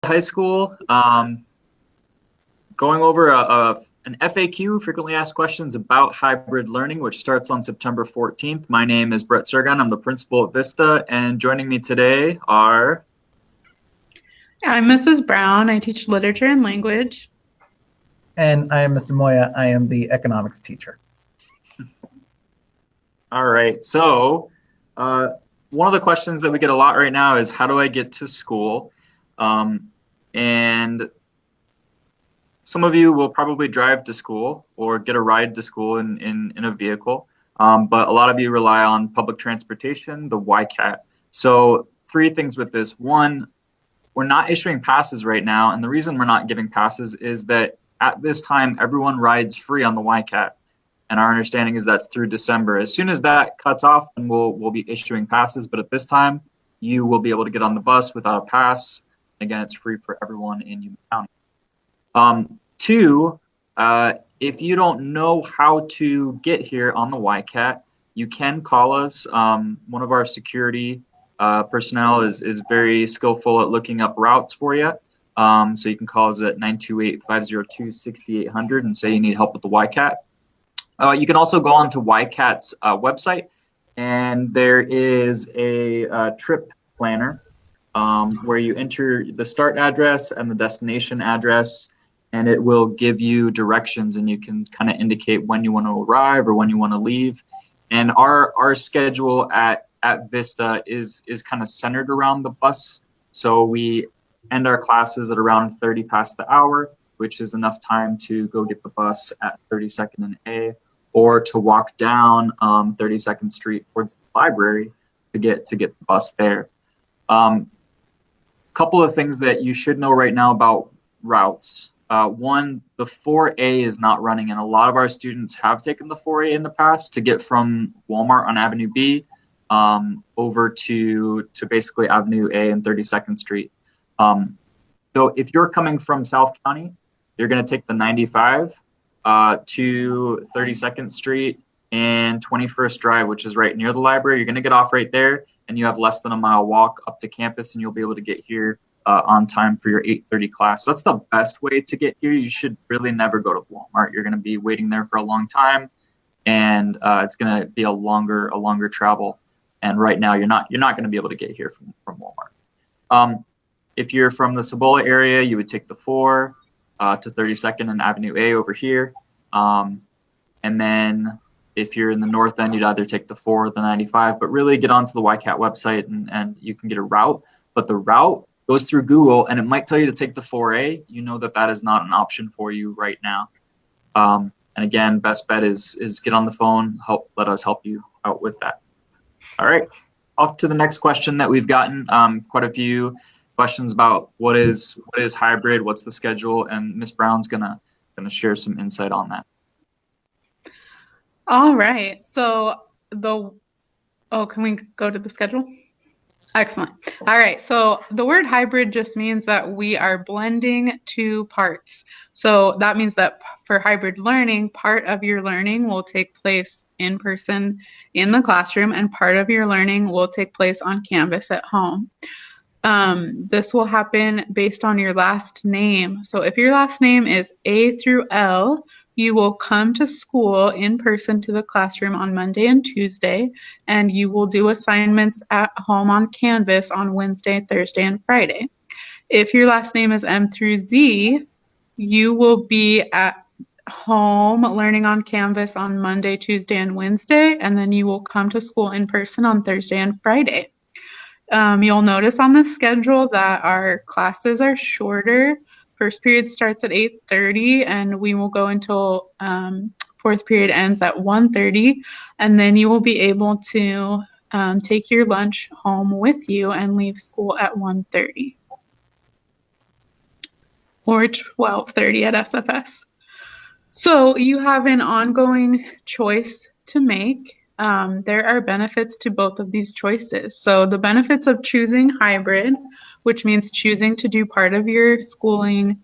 high school, going over an FAQ, frequently asked questions about hybrid learning, which starts on September 14th. My name is Brett Surguine. I'm the principal at Vista, and joining me today are... I'm Mrs. Brown. I teach literature and language. And I am Mr. Moya. I am the economics teacher. All right. So one of the questions that we get a lot right now is, how do I get to school? And some of you will probably drive to school or get a ride to school in a vehicle. But a lot of you rely on public transportation, the YCAT. So three things with this. One, we're not issuing passes right now. And the reason we're not giving passes is that at this time, everyone rides free on the YCAT. And our understanding is that's through December. As soon as that cuts off, then we'll be issuing passes. But at this time, you will be able to get on the bus without a pass. Again, it's free for everyone in Yuma County. Two, if you don't know how to get here on the YCAT, you can call us. One of our security personnel is very skillful at looking up routes for you. So you can call us at 928-502-6800 and say you need help with the YCAT. You can also go on to YCAT's website, and there is a trip planner where you enter the start address and the destination address, and it will give you directions, and you can kind of indicate when you want to arrive or when you want to leave. And our schedule at Vista is kind of centered around the bus. So we end our classes at around 30 past the hour, which is enough time to go get the bus at 32nd and A, or to walk down 32nd Street towards the library to get the bus there. Couple of things that you should know right now about routes. One, the 4A is not running, and a lot of our students have taken the 4A in the past to get from Walmart on Avenue B over to basically Avenue A and 32nd Street. So if you're coming from South County, you're going to take the 95 to 32nd Street and 21st Drive, which is right near the library. You're going to get off right there, and you have less than a mile walk up to campus, and you'll be able to get here on time for your 8:30 class. So that's the best way to get here. You should really never go to Walmart. You're going to be waiting there for a long time, and it's going to be a longer travel. And right now, you're not going to be able to get here from Walmart. If you're from the Cibola area, you would take the 4 to 32nd and Avenue A over here. And then if you're in the north end, you'd either take the 4 or the 95, but really get onto the YCAT website and you can get a route. But the route goes through Google, and it might tell you to take the 4A. You know that is not an option for you right now. And again, best bet is get on the phone, let us help you out with that. All right, off to the next question that we've gotten. Quite a few questions about what is hybrid, what's the schedule, and Ms. Brown's gonna share some insight on that. All right. So can we go to the schedule? Excellent. All right. So the word hybrid just means that we are blending two parts. So that means that for hybrid learning, part of your learning will take place in person in the classroom, and part of your learning will take place on Canvas at home. This will happen based on your last name. So if your last name is A through L, you will come to school in person to the classroom on Monday and Tuesday, and you will do assignments at home on Canvas on Wednesday, Thursday, and Friday. If your last name is M through Z, you will be at home learning on Canvas on Monday, Tuesday, and Wednesday, and then you will come to school in person on Thursday and Friday. You'll notice on the schedule that our classes are shorter. First period starts at 8:30, and we will go until fourth period ends at 1:30, and then you will be able to take your lunch home with you and leave school at 1:30 or 12:30 at SFS. So you have an ongoing choice to make. There are benefits to both of these choices. So the benefits of choosing hybrid, which means choosing to do part of your schooling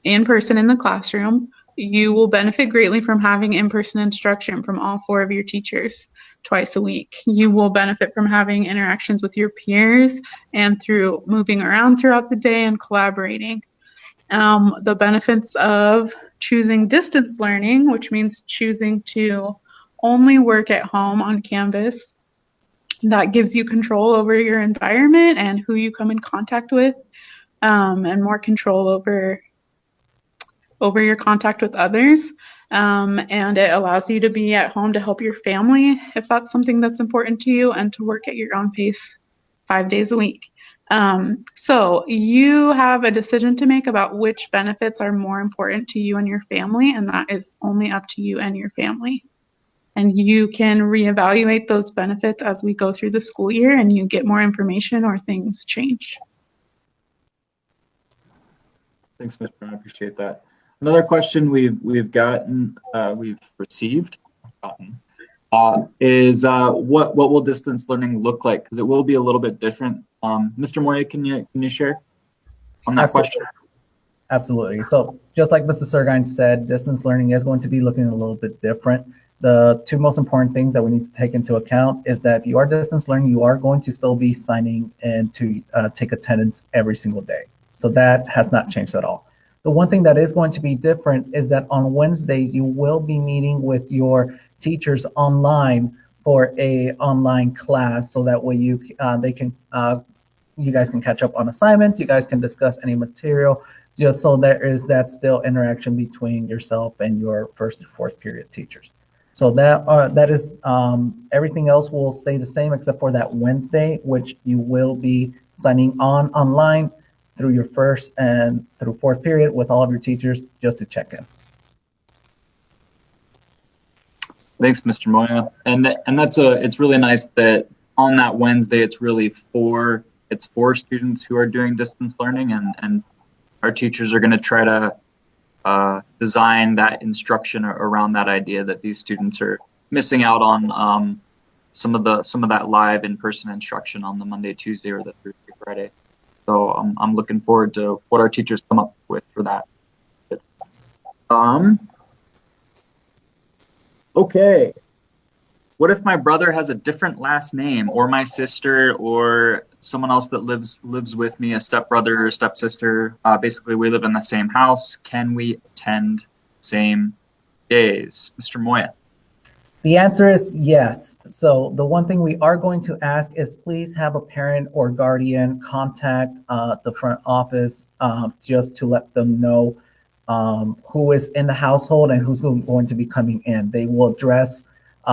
in person in the classroom, You will benefit greatly from having in-person instruction from all 4 of your teachers twice a week. You will benefit from having interactions with your peers and through moving around throughout the day and collaborating. The benefits of choosing distance learning, which means choosing to only work at home on campus. That gives you control over your environment and who you come in contact with, and more control over your contact with others. And it allows you to be at home to help your family if that's something that's important to you, and to work at your own pace 5 days a week. So you have a decision to make about which benefits are more important to you and your family, and that is only up to you and your family. And you can reevaluate those benefits as we go through the school year and you get more information or things change. Thanks, Ms. Brown. I appreciate that. Another question we've received is what will distance learning look like? Because it will be a little bit different. Mr. Moya, can you share on that question? Absolutely. So just like Mr. Surguine said, distance learning is going to be looking a little bit different. The 2 most important things that we need to take into account is that if you are distance learning, you are going to still be signing in to take attendance every single day. So that has not changed at all. The one thing that is going to be different is that on Wednesdays, you will be meeting with your teachers online for a online class, so that way you guys can catch up on assignments, you guys can discuss any material, just so there is that still interaction between yourself and your 1st and 4th period teachers. So that is everything else will stay the same except for that Wednesday, which you will be signing on online through your 1st and through 4th period with all of your teachers, just to check in. Thanks, Mr. Moya. And it's really nice that on that Wednesday it's really for students who are doing distance learning, and our teachers are going to try to design that instruction around that idea that these students are missing out on some of that live in-person instruction on the Monday, Tuesday, or the Thursday, Friday. So I'm looking forward to what our teachers come up with for that. Okay. What if my brother has a different last name, or my sister, or someone else that lives with me, a stepbrother or stepsister? Basically, we live in the same house. Can we attend same days? Mr. Moya. The answer is yes. So the one thing we are going to ask is please have a parent or guardian contact the front office just to let them know who is in the household and who's going to be coming in. They will address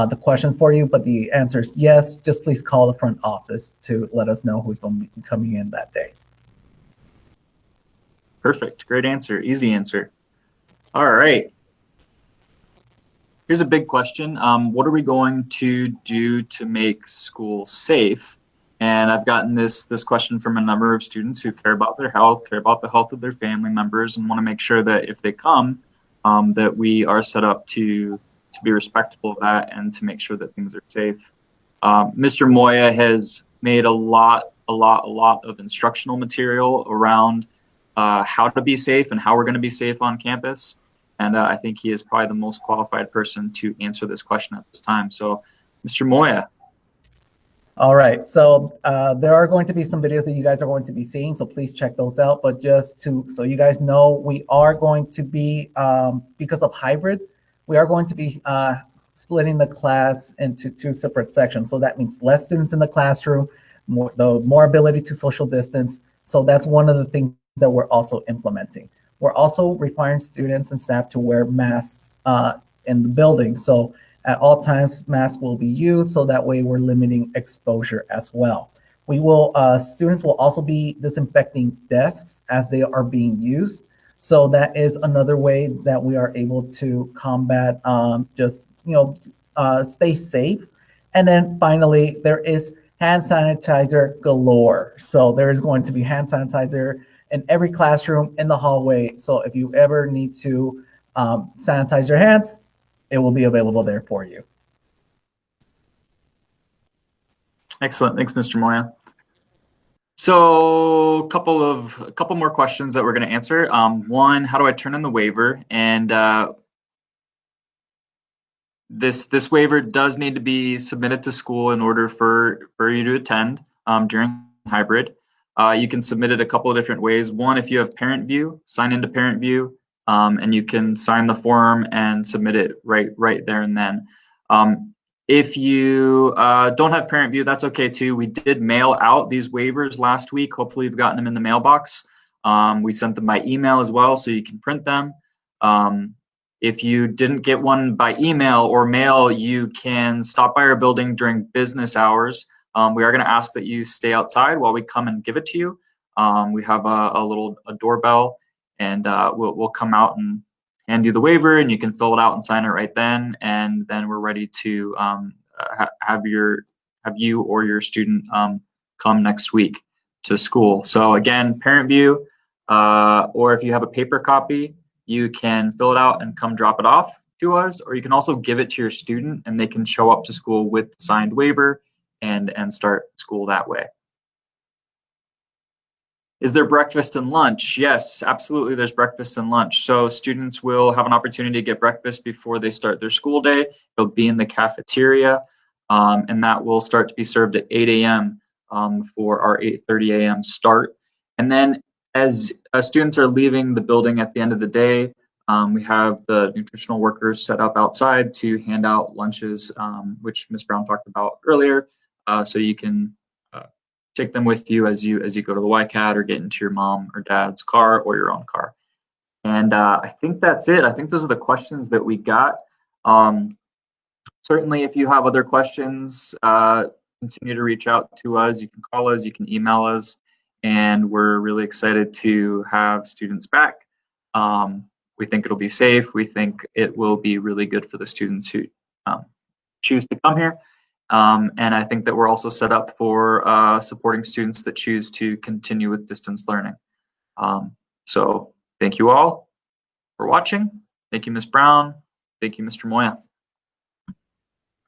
the questions for you, but the answer is yes. Just please call the front office to let us know who's going to be coming in that day. Perfect. Great answer. Easy answer. All right. Here's a big question. What are we going to do to make school safe? And I've gotten this question from a number of students who care about their health, care about the health of their family members, and want to make sure that if they come, that we are set up to be respectful of that and to make sure that things are safe. Mr. Moya has made a lot of instructional material around how to be safe and how we're going to be safe on campus. And I think he is probably the most qualified person to answer this question at this time. So, Mr. Moya. All right, so there are going to be some videos that you guys are going to be seeing, so please check those out. But just so you guys know, we are going to be, because of hybrid, we are going to be splitting the class into 2 separate sections. So that means less students in the classroom, more ability to social distance. So that's one of the things that we're also implementing. We're also requiring students and staff to wear masks in the building. So at all times, masks will be used, so that way we're limiting exposure as well. We will, students will also be disinfecting desks as they are being used. So that is another way that we are able to combat, stay safe. And then finally, there is hand sanitizer galore. So there is going to be hand sanitizer in every classroom, in the hallway. So if you ever need to sanitize your hands, it will be available there for you. Excellent. Thanks, Mr. Moya. So a couple more questions that we're going to answer. One, how do I turn in the waiver? And this waiver does need to be submitted to school in order for you to attend during hybrid. You can submit it a couple of different ways. One, if you have Parent View, sign into Parent View, and you can sign the form and submit it right there and then. If you don't have Parent View, that's okay too. We did mail out these waivers last week. Hopefully you've gotten them in the mailbox. We sent them by email as well, so you can print them. If you didn't get one by email or mail, you can stop by our building during business hours. We are going to ask that you stay outside while we come and give it to you. We have a doorbell, and we'll come out and hand you the waiver, and you can fill it out and sign it right then. And then we're ready to have you or your student come next week to school. So again, Parent View, or if you have a paper copy, you can fill it out and come drop it off to us, or you can also give it to your student and they can show up to school with the signed waiver and start school that way. Is there breakfast and lunch? Yes, absolutely, there's breakfast and lunch. So students will have an opportunity to get breakfast before they start their school day. It'll be in the cafeteria, and that will start to be served at 8 a.m. For our 8:30 a.m. start. And then as students are leaving the building at the end of the day, we have the nutritional workers set up outside to hand out lunches, which Ms. Brown talked about earlier. So you can take them with you as you go to the YCAT or get into your mom or dad's car or your own car. And I think that's it. I think those are the questions that we got. Certainly, if you have other questions, continue to reach out to us. You can call us, you can email us, and we're really excited to have students back. We think it'll be safe. We think it will be really good for the students who choose to come here. And I think that we're also set up for supporting students that choose to continue with distance learning. So thank you all for watching. Thank you, Ms. Brown. Thank you, Mr. Moya.